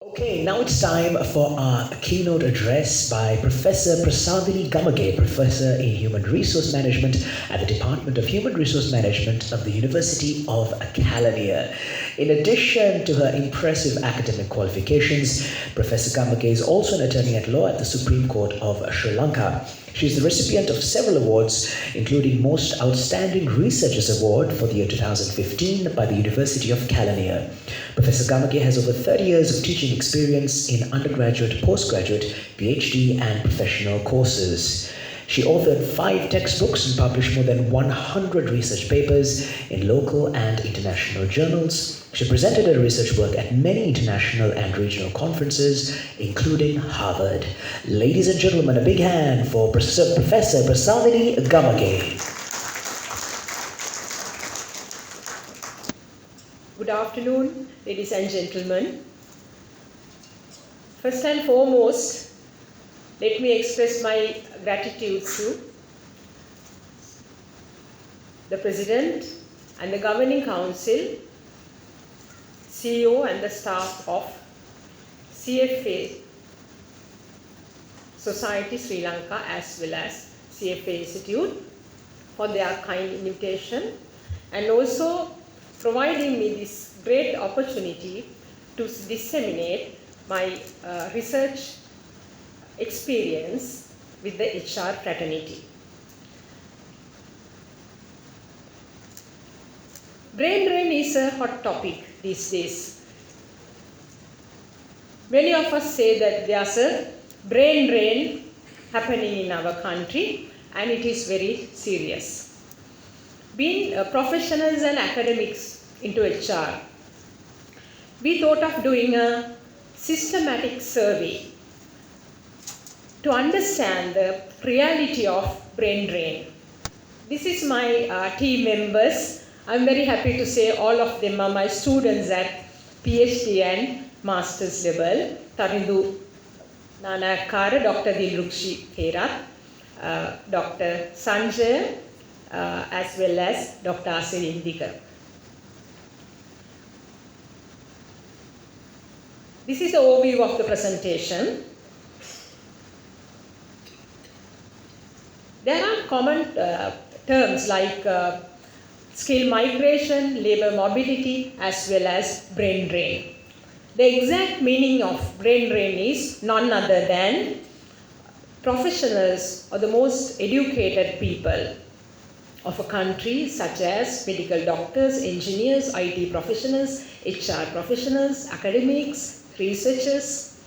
Okay, now it's time for our keynote address by Professor Prasadini Gamage, Professor in Human Resource Management at the Department of Human Resource Management of the University of Kelaniya. In addition to her impressive academic qualifications, Professor Gamage is also an attorney at law at the Supreme Court of Sri Lanka. She is the recipient of several awards, including Most Outstanding Researchers Award for the year 2015 by the University of Kelaniya. Professor Gamage has over 30 years of teaching experience in undergraduate, postgraduate, PhD, and professional courses. She authored 5 textbooks and published more than 100 research papers in local and international journals. She presented her research work at many international and regional conferences, including Harvard. Ladies and gentlemen, a big hand for Professor Prasadini Gamage. Good afternoon, ladies and gentlemen. First and foremost, let me express my gratitude to the President and the Governing Council, CEO and the staff of CFA Society Sri Lanka as well as CFA Institute for their kind invitation and also providing me this great opportunity to disseminate my research experience with the HR fraternity. Brain drain is a hot topic these days. Many of us say that there's a brain drain happening in our country and it is very serious. Being professionals and academics into HR, we thought of doing a systematic survey to understand the reality of brain drain. This is my team members. I'm very happy to say all of them are my students at PhD and master's level. Tarindu Nanakara, Dr. Dilrukshi Therath, Dr. Sanjay, as well as Dr. Asil Indika. This is the overview of the presentation. There are common terms like skill migration, labor mobility, as well as brain drain. The exact meaning of brain drain is none other than professionals or the most educated people of a country such as medical doctors, engineers, IT professionals, HR professionals, academics, researchers,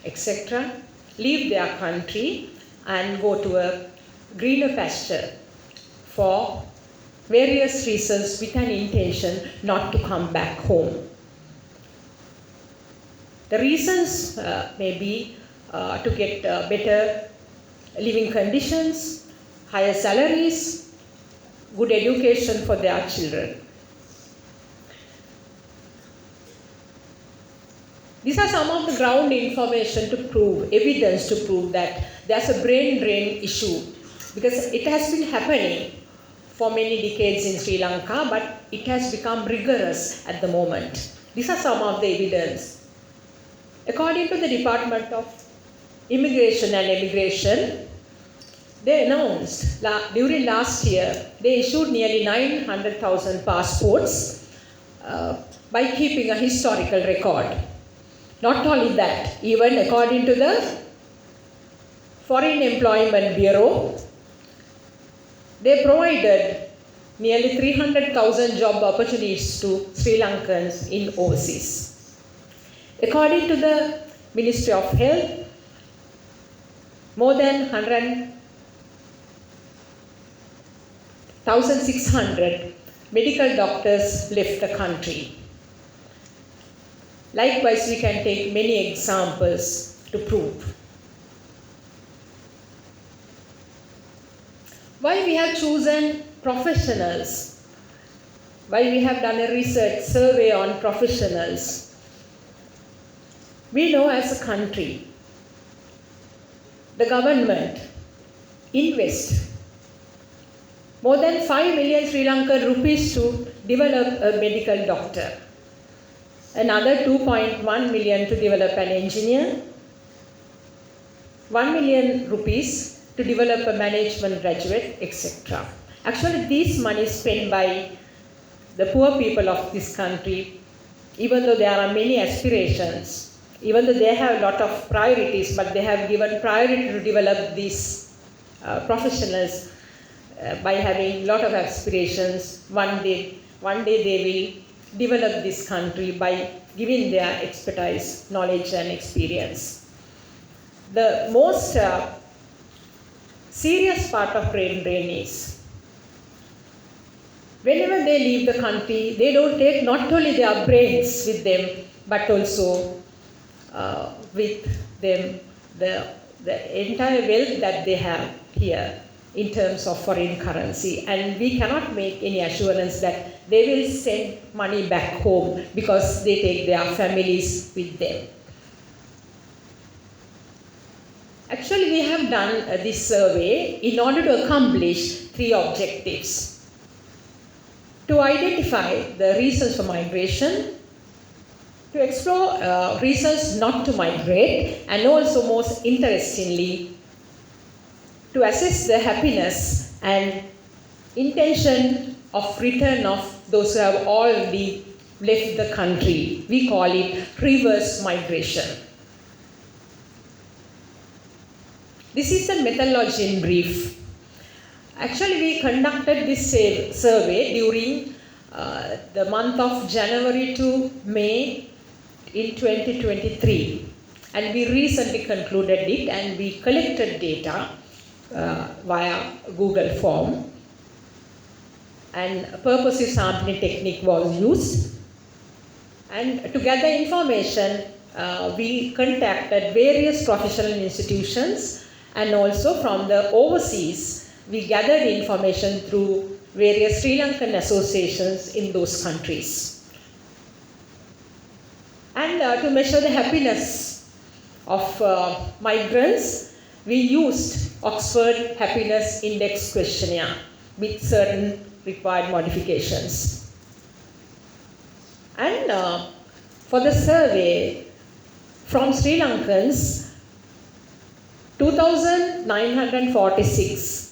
etc. leave their country and go to a greener pasture for various reasons with an intention not to come back home. The reasons may be to get better living conditions, higher salaries, good education for their children. These are some of the ground information to prove, evidence to prove that there's a brain drain issue because it has been happening for many decades in Sri Lanka, but it has become rigorous at the moment. These are some of the evidence. According to the Department of Immigration and Immigration, they announced during last year, they issued nearly 900,000 passports by keeping a historical record. Not only that, even according to the Foreign Employment Bureau, they provided nearly 300,000 job opportunities to Sri Lankans in overseas. According to the Ministry of Health, more than 1,600 medical doctors left the country. Likewise, we can take many examples to prove. Why we have chosen professionals? Why we have done a research survey on professionals? We know as a country, the government invests more than 5 million Sri Lankan rupees to develop a medical doctor. another 2.1 million to develop an engineer, 1 million rupees to develop a management graduate, etc. Actually, this money is spent by the poor people of this country, even though there are many aspirations, even though they have a lot of priorities, but they have given priority to develop these professionals by having a lot of aspirations. One day they will develop this country by giving their expertise, knowledge and experience. The most serious part of brain drain is whenever they leave the country, they don't take not only their brains with them, but also with them the entire wealth that they have here in terms of foreign currency. And we cannot make any assurance that they will send money back home because they take their families with them. Actually, we have done this survey in order to accomplish 3 objectives. To identify the reasons for migration, to explore reasons not to migrate, and also most interestingly, to assess the happiness and intention of return of those who have already left the country. We call it reverse migration. This is the methodology in brief. Actually, we conducted this survey during the month of January to May in 2023, and we recently concluded it, and we collected data via Google form, and purposive sampling technique was used. And to gather information, we contacted various professional institutions, and also from the overseas, we gathered information through various Sri Lankan associations in those countries. And to measure the happiness of migrants, we used Oxford Happiness Index questionnaire with certain required modifications. And for the survey from Sri Lankans, 2,946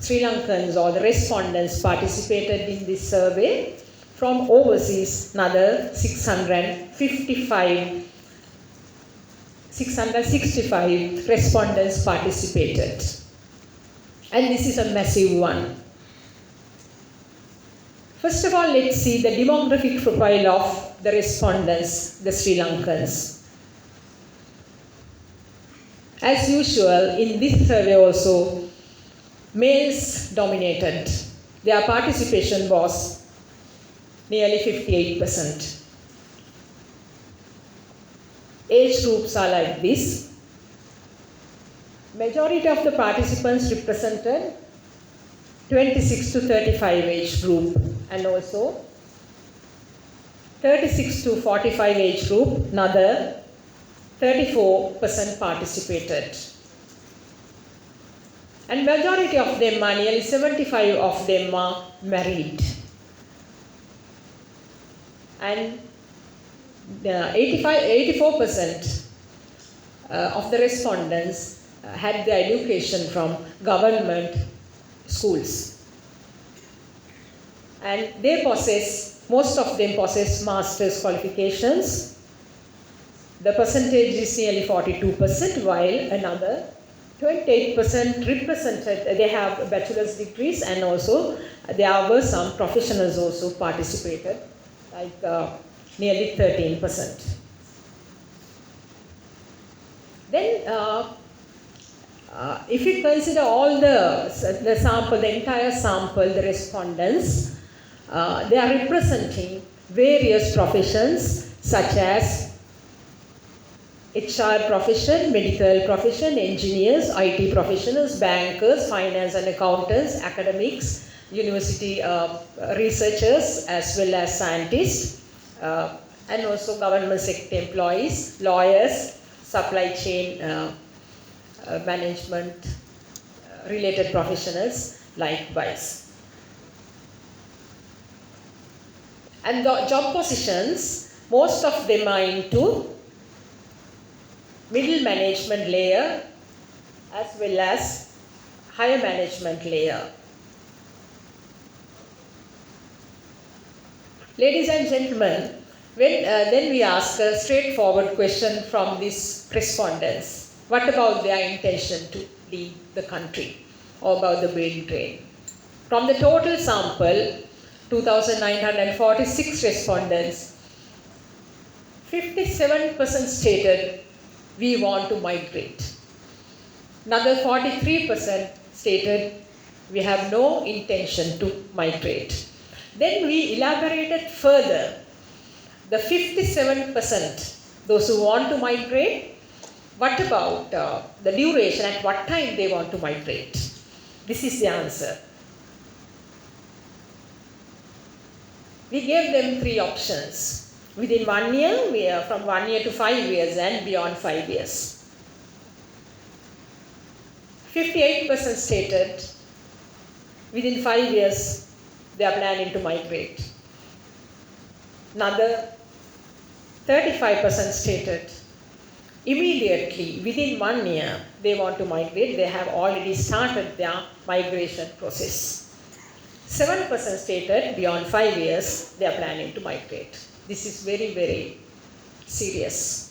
Sri Lankans or the respondents participated in this survey. From overseas, another 665 respondents participated. And this is a massive one. First of all, let's see the demographic profile of the respondents, the Sri Lankans. As usual, in this survey also, males dominated. Their participation was nearly 58%. Age groups are like this. Majority of the participants represented 26 to 35 age group, and also 36 to 45 age group, another 34% participated. And majority of them are, nearly 75 of them are married. And 84% of the respondents had their education from government schools. And they most of them possess master's qualifications. The percentage is nearly 42%, while another 28% represented, they have bachelor's degrees, and also there were some professionals also participated, like nearly 13%. Then if you consider all the sample, the entire sample, the respondents, they are representing various professions such as HR profession, medical profession, engineers, IT professionals, bankers, finance and accountants, academics, university researchers, as well as scientists, and also government sector employees, lawyers, supply chain management related professionals likewise. And the job positions, Most of them are into middle management layer as well as higher management layer. Ladies and gentlemen, then we ask a straightforward question from these respondents. What about their intention to leave the country, or about the brain drain? From the total sample, 2,946 respondents, 57% stated we want to migrate. Another 43% stated we have no intention to migrate. Then we elaborated further. The 57%, those who want to migrate, what about the duration, at what time they want to migrate? This is the answer. We gave them 3 options. Within 1 year, we are from 1 year to 5 years and beyond 5 years. 58% stated within 5 years they are planning to migrate. Another 35% stated immediately within 1 year they want to migrate. They have already started their migration process. 7% stated beyond 5 years they are planning to migrate. This is very, very serious.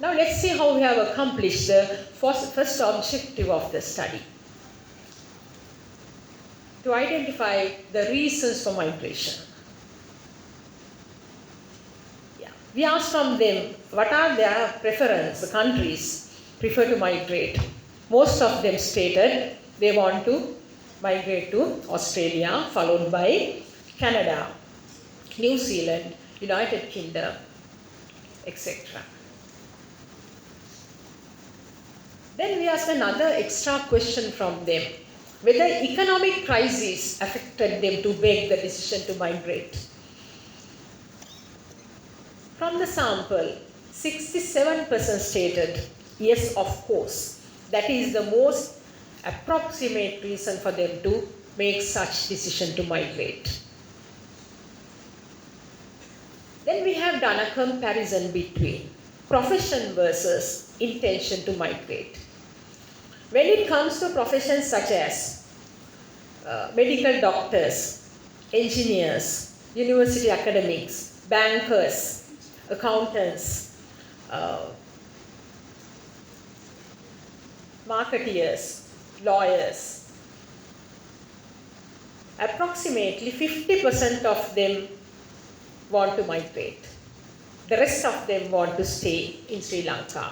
Now let's see how we have accomplished the first objective of the study. To identify the reasons for migration. We asked from them what are their preferences, the countries prefer to migrate. Most of them stated they want to migrate to Australia, followed by Canada, New Zealand, United Kingdom, etc. Then we asked another extra question from them, whether economic crisis affected them to make the decision to migrate. From the sample, 67% stated, yes, of course. That is the most approximate reason for them to make such decision to migrate. Then we have done a comparison between profession versus intention to migrate. When it comes to professions such as medical doctors, engineers, university academics, bankers, accountants, marketeers, lawyers, approximately 50% of them want to migrate. The rest of them want to stay in Sri Lanka.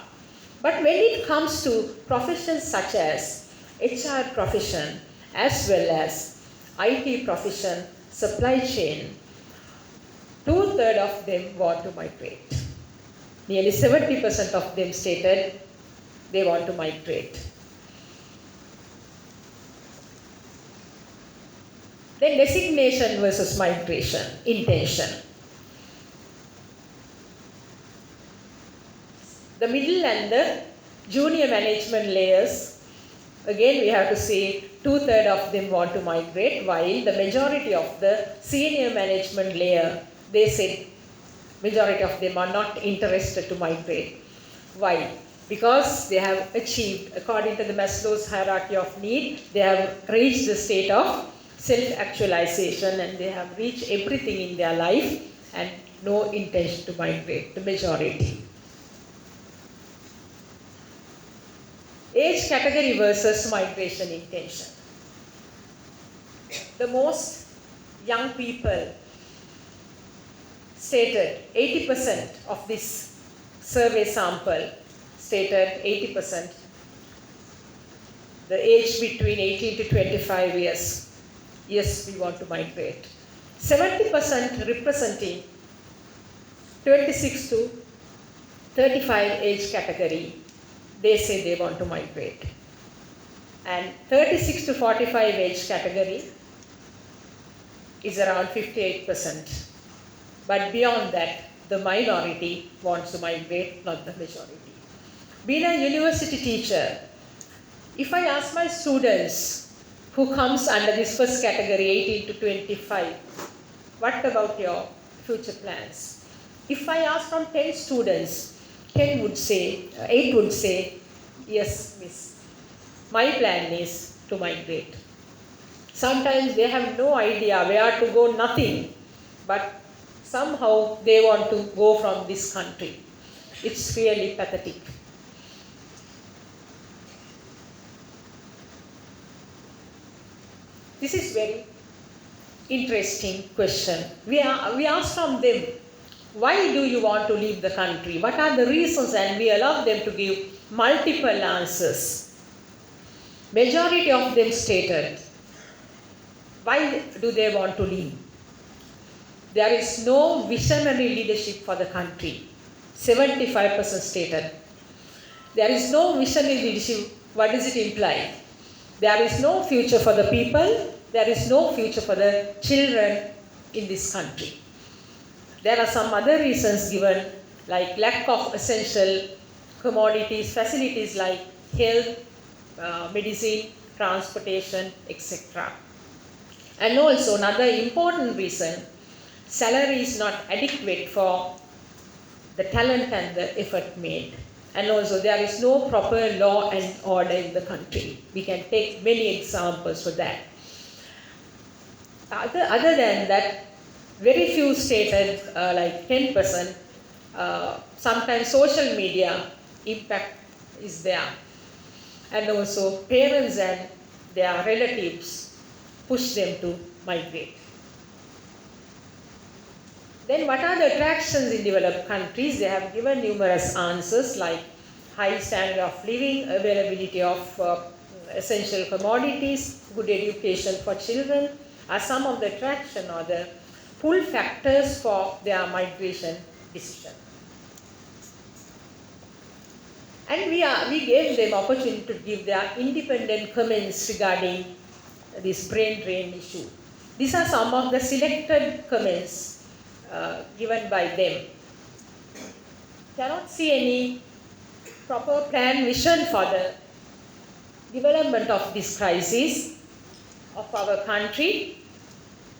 But when it comes to professions such as HR profession as well as IT profession, supply chain, 2/3 of them want to migrate. Nearly 70% of them stated they want to migrate. Then designation versus migration, intention. The middle and the junior management layers, again we have to say 2/3 of them want to migrate, while the majority of the senior management layer, they said majority of them are not interested to migrate. Why? Because they have achieved, according to the Maslow's hierarchy of need, they have reached the state of self-actualization and they have reached everything in their life and no intention to migrate, the majority. Age category versus migration intention. The most young people stated, 80% of this survey sample stated 80%, the age between 18 to 25 years, yes, we want to migrate. 70% representing 26 to 35 age category, they say they want to migrate. And 36 to 45 age category is around 58%. But beyond that, the minority wants to migrate, not the majority. Being a university teacher, if I ask my students who comes under this first category, 18 to 25, What about your future plans? If I ask from 10 students, 8 would say, yes, miss, my plan is to migrate. Sometimes they have no idea where to go, nothing, but somehow they want to go from this country. It's really pathetic. This is very interesting question. We ask from them, why do you want to leave the country? What are the reasons? And we allow them to give multiple answers. Majority of them stated, why do they want to leave? There is no visionary leadership for the country. 75% stated. There is no visionary leadership. What does it imply? There is no future for the people. There is no future for the children in this country. There are some other reasons given, like lack of essential commodities, facilities like health, medicine, transportation, etc. And also another important reason, salary is not adequate for the talent and the effort made. And also there is no proper law and order in the country. We can take many examples for that. Other than that, very few stated, like 10%, sometimes social media impact is there. And also parents and their relatives push them to migrate. Then what are the attractions in developed countries? They have given numerous answers like high standard of living, availability of essential commodities, good education for children are some of the attraction or the pull factors for their migration decision. And we gave them opportunity to give their independent comments regarding this brain drain issue. These are some of the selected comments given by them. Cannot see any proper plan vision for the development of this crisis of our country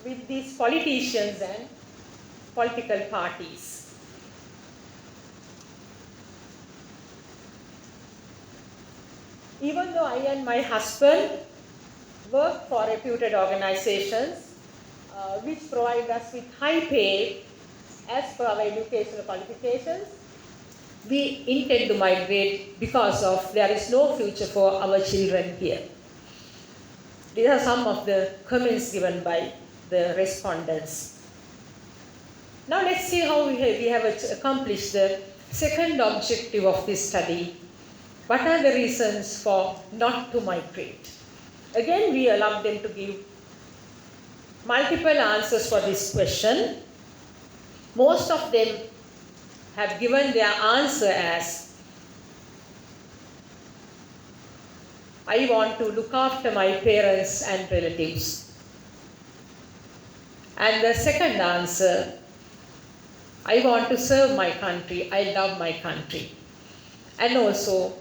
with these politicians and political parties. Even though I and my husband work for reputed organizations which provide us with high pay as per our educational qualifications, we intend to migrate because of there is no future for our children here. These are some of the comments given by the respondents. Now let's see how we have accomplished the second objective of this study. What are the reasons for not to migrate? Again, we allow them to give multiple answers for this question. Most of them have given their answer as, I want to look after my parents and relatives. And the second answer, I want to serve my country, I love my country. And also,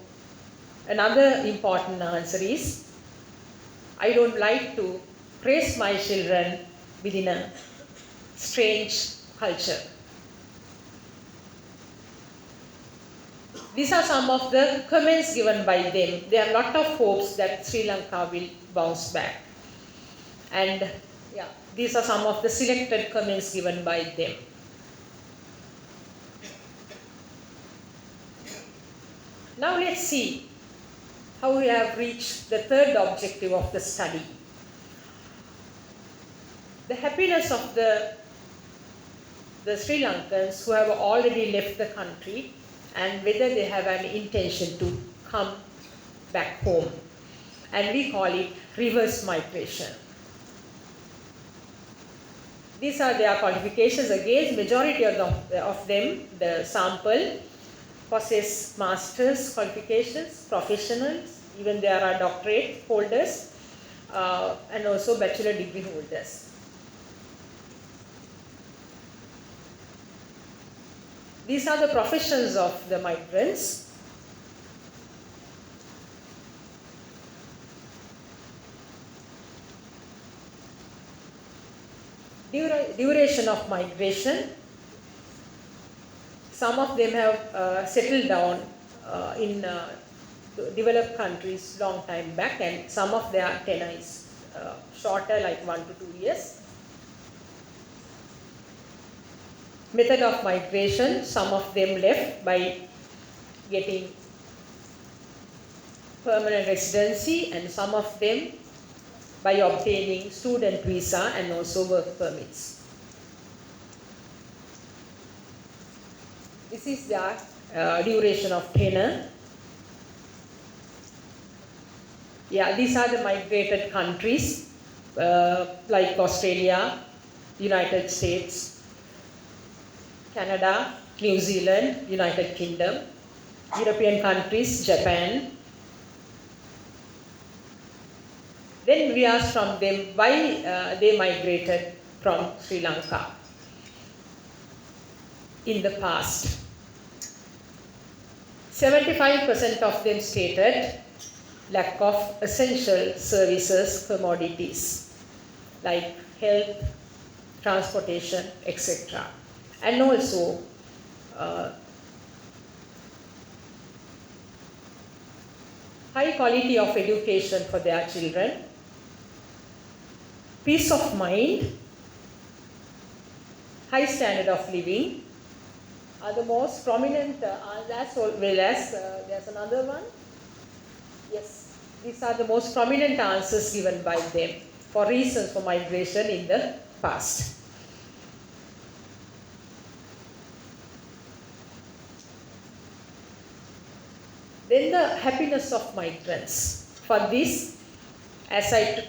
another important answer is, I don't like to raise my children within a strange culture. These are some of the comments given by them. There are a lot of hopes that Sri Lanka will bounce back. And these are some of the selected comments given by them. Now let's see how we have reached the third objective of the study. The happiness of the Sri Lankans who have already left the country and whether they have an intention to come back home. And we call it reverse migration. These are their qualifications. Again, majority of them, the sample, possess master's qualifications, professionals, even there are doctorate holders, and also bachelor degree holders. These are the professions of the migrants. duration of migration. Some of them have settled down in developed countries long time back, and some of their tenure is shorter, like 1 to 2 years. Method of migration, some of them left by getting permanent residency, and some of them by obtaining student visa and also work permits. This is the duration of tenure. Yeah, these are the migrated countries like Australia, United States, Canada, New Zealand, United Kingdom, European countries, Japan. Then we asked from them why they migrated from Sri Lanka in the past. 75% of them stated lack of essential services, commodities like health, transportation, etc. And also high quality of education for their children, peace of mind, high standard of living are the most prominent, as well as there's another one. Yes, these are the most prominent answers given by them for reasons for migration in the past. Then the happiness of migrants. For this, as I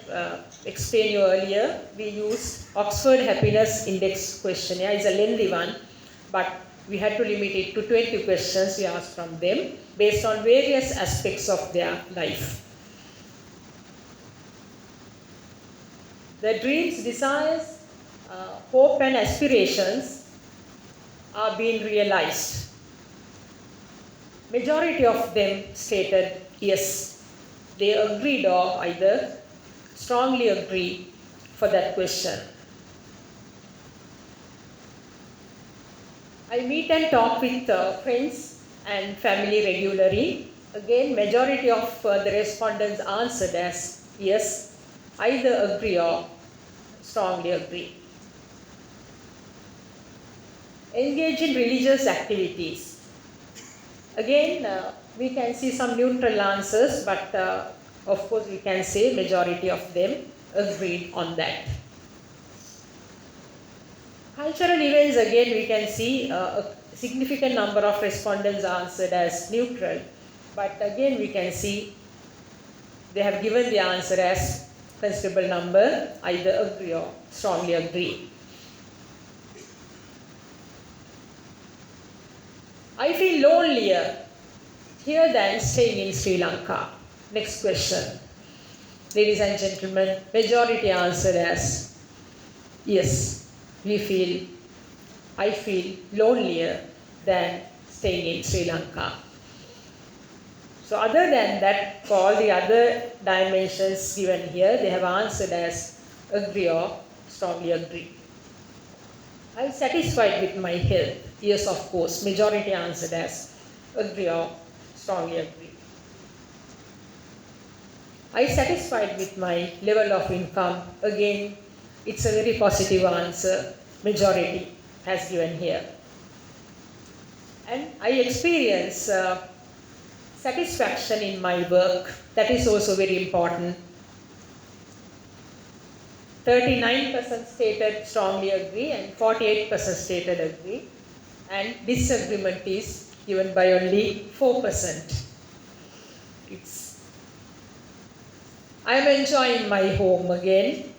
explained you earlier, we used Oxford Happiness Index questionnaire. It's a lengthy one, but we had to limit it to 20 questions we asked from them based on various aspects of their life. Their dreams, desires, hope and aspirations are being realized. Majority of them stated yes, they agreed or either strongly agree for that question. I meet and talk with friends and family regularly. Again, majority of the respondents answered as yes, either agree or strongly agree. Engage in religious activities. Again, we can see some neutral answers, but of course we can say majority of them agreed on that. Cultural events, again we can see a significant number of respondents answered as neutral, but again we can see they have given the answer as considerable number, either agree or strongly agree. I feel lonelier here than staying in Sri Lanka. Next question. Ladies and gentlemen, majority answered as yes, I feel lonelier than staying in Sri Lanka. So other than that, for all the other dimensions given here, they have answered as agree or strongly agree. I am satisfied with my health. Yes, of course. Majority answered as agree or strongly agree. I am satisfied with my level of income. Again, it's a very positive answer. Majority has given here. And I experience satisfaction in my work. That is also very important. 39% stated strongly agree and 48% stated agree, and disagreement is given by only 4%. I am enjoying my home again.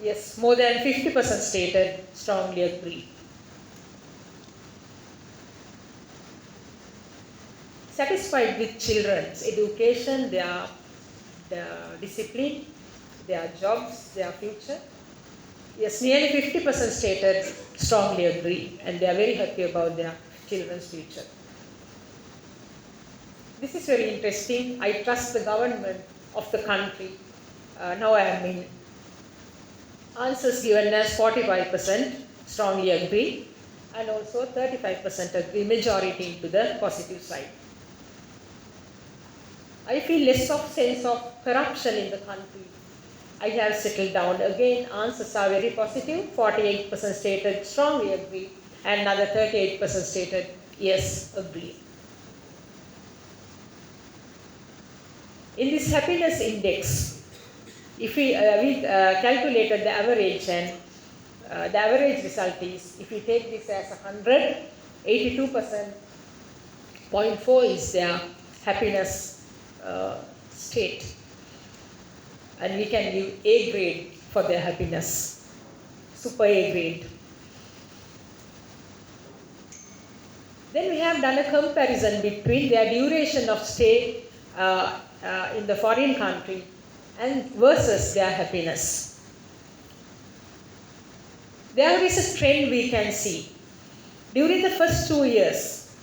Yes, more than 50% stated strongly agree. Satisfied with children's education, their discipline, their jobs, their future. Yes, nearly 50% stated strongly agree, and they are very happy about their children's future. This is very interesting. I trust the government of the country. Now I am in Answers given as 45% strongly agree and also 35% agree, majority to the positive side. I feel less of sense of corruption in the country. I have settled down. Again, answers are very positive. 48% stated strongly agree and another 38% stated yes, agree. In this happiness index, if we calculated the average, and the average result is, if we take this as 100, 82% 0.4 is their happiness state, and we can give A grade for their happiness, super A grade. Then we have done a comparison between their duration of stay in the foreign country and versus their happiness. There is a trend we can see. During the first 2 years,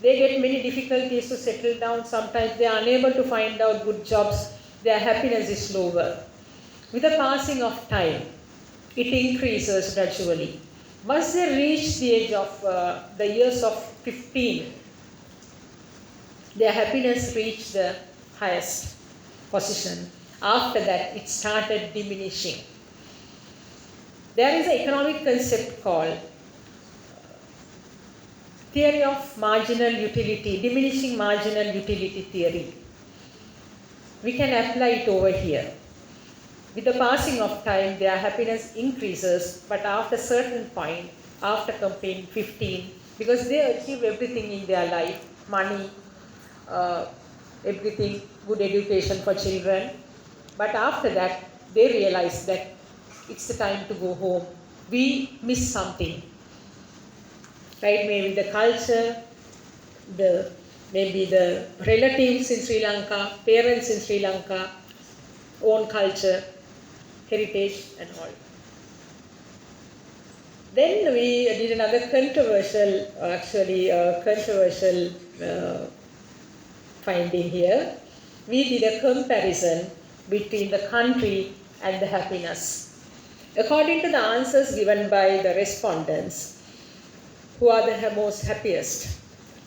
they get many difficulties to settle down. Sometimes they are unable to find out good jobs. Their happiness is lower. With the passing of time, it increases gradually. Once they reach the age of the years of 15, their happiness reached the highest position. After that, it started diminishing. There is an economic concept called theory of marginal utility, diminishing marginal utility theory. We can apply it over here. With the passing of time, their happiness increases, but after a certain point, after completing 15, because they achieve everything in their life, money, everything, good education for children, but after that, they realize that it's the time to go home. We miss something, right? Maybe the culture, maybe the relatives in Sri Lanka, parents in Sri Lanka, own culture, heritage and all. Then we did another controversial finding here. We did a comparison between the country and the happiness. According to the answers given by the respondents, who are the most happiest?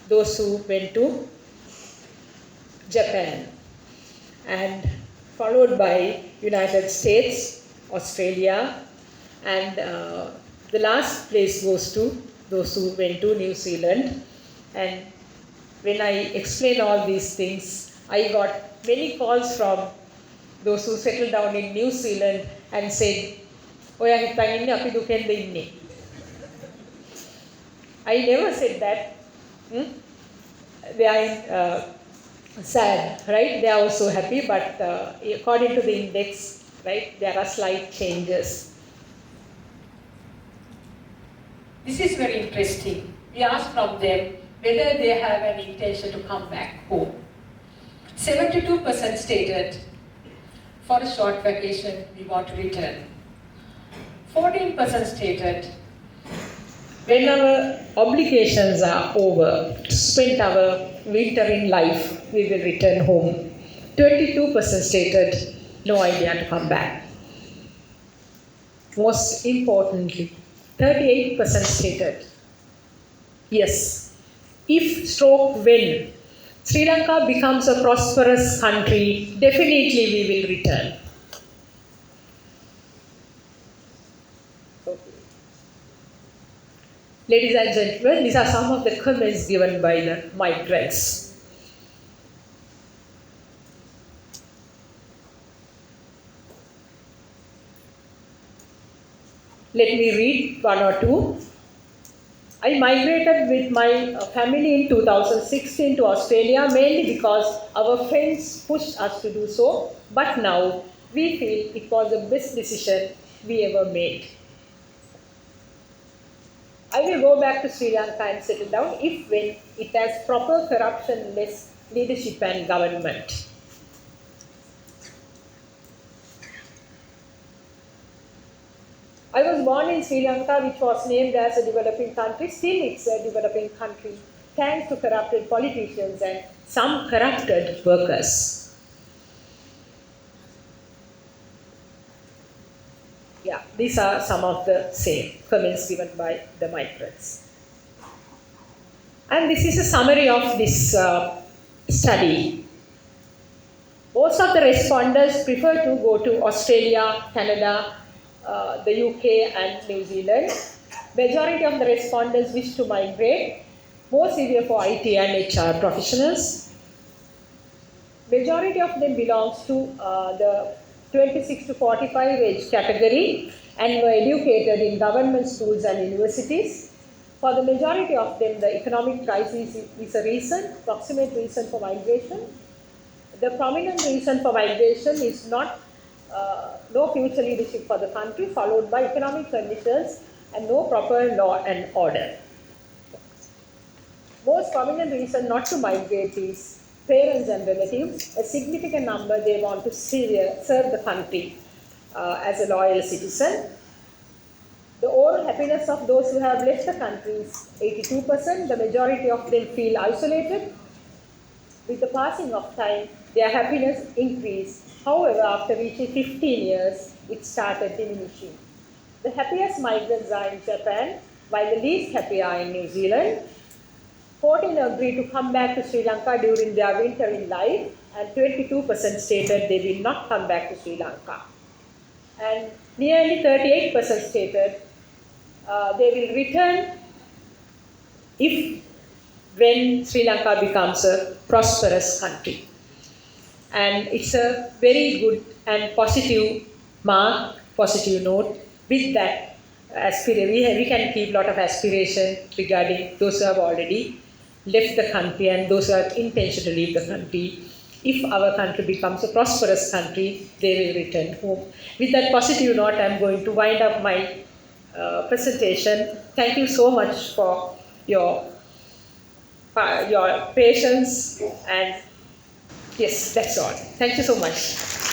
Those who went to Japan, and followed by United States, Australia, and the last place goes to those who went to New Zealand. And when I explain all these things, I got many calls from those who settled down in New Zealand and said, "Oya hitang inne api dukenda inne." I never said that. They are sad, right? They are also happy, but according to the index, right, there are slight changes. This is very interesting. We asked from them whether they have an intention to come back home. 72% stated, for a short vacation, we want to return. 14% stated, when our obligations are over, spent our winter in life, we will return home. 22% stated, no idea to come back. Most importantly, 38% stated, yes, if stroke when Sri Lanka becomes a prosperous country, definitely we will return. Ladies and gentlemen, these are some of the comments given by the migrants. Let me read one or two. I migrated with my family in 2016 to Australia mainly because our friends pushed us to do so, but now we feel it was the best decision we ever made. I will go back to Sri Lanka and settle down if when it has proper corruption-less leadership and government. I was born in Sri Lanka, which was named as a developing country. Still, it's a developing country, thanks to corrupted politicians and some corrupted workers. Yeah, these are some of the same comments given by the migrants. And this is a summary of this study. Most of the respondents prefer to go to Australia, Canada, the UK and New Zealand. Majority of the respondents wish to migrate, more severe for IT and HR professionals. Majority of them belongs to the 26 to 45 age category and were educated in government schools and universities. For the majority of them, the economic crisis is a reason, proximate reason for migration. The prominent reason for migration is not no future leadership for the country, followed by economic conditions and no proper law and order. Most prominent reason not to migrate is parents and relatives. A significant number, they want to serve the country as a loyal citizen. The overall happiness of those who have left the country is 82%. The majority of them feel isolated. With the passing of time, their happiness increased. However, after reaching 15 years, it started diminishing. The happiest migrants are in Japan, while the least happy are in New Zealand. 14 agreed to come back to Sri Lanka during their winter in life, and 22% stated they will not come back to Sri Lanka. And nearly 38% stated they will return when Sri Lanka becomes a prosperous country. And it's a very good and positive mark, positive note. With that, we can keep a lot of aspiration regarding those who have already left the country and those who have intention to leave the country. If our country becomes a prosperous country, they will return home. With that positive note, I'm going to wind up my presentation. Thank you so much for your patience, and yes, that's all. Thank you so much.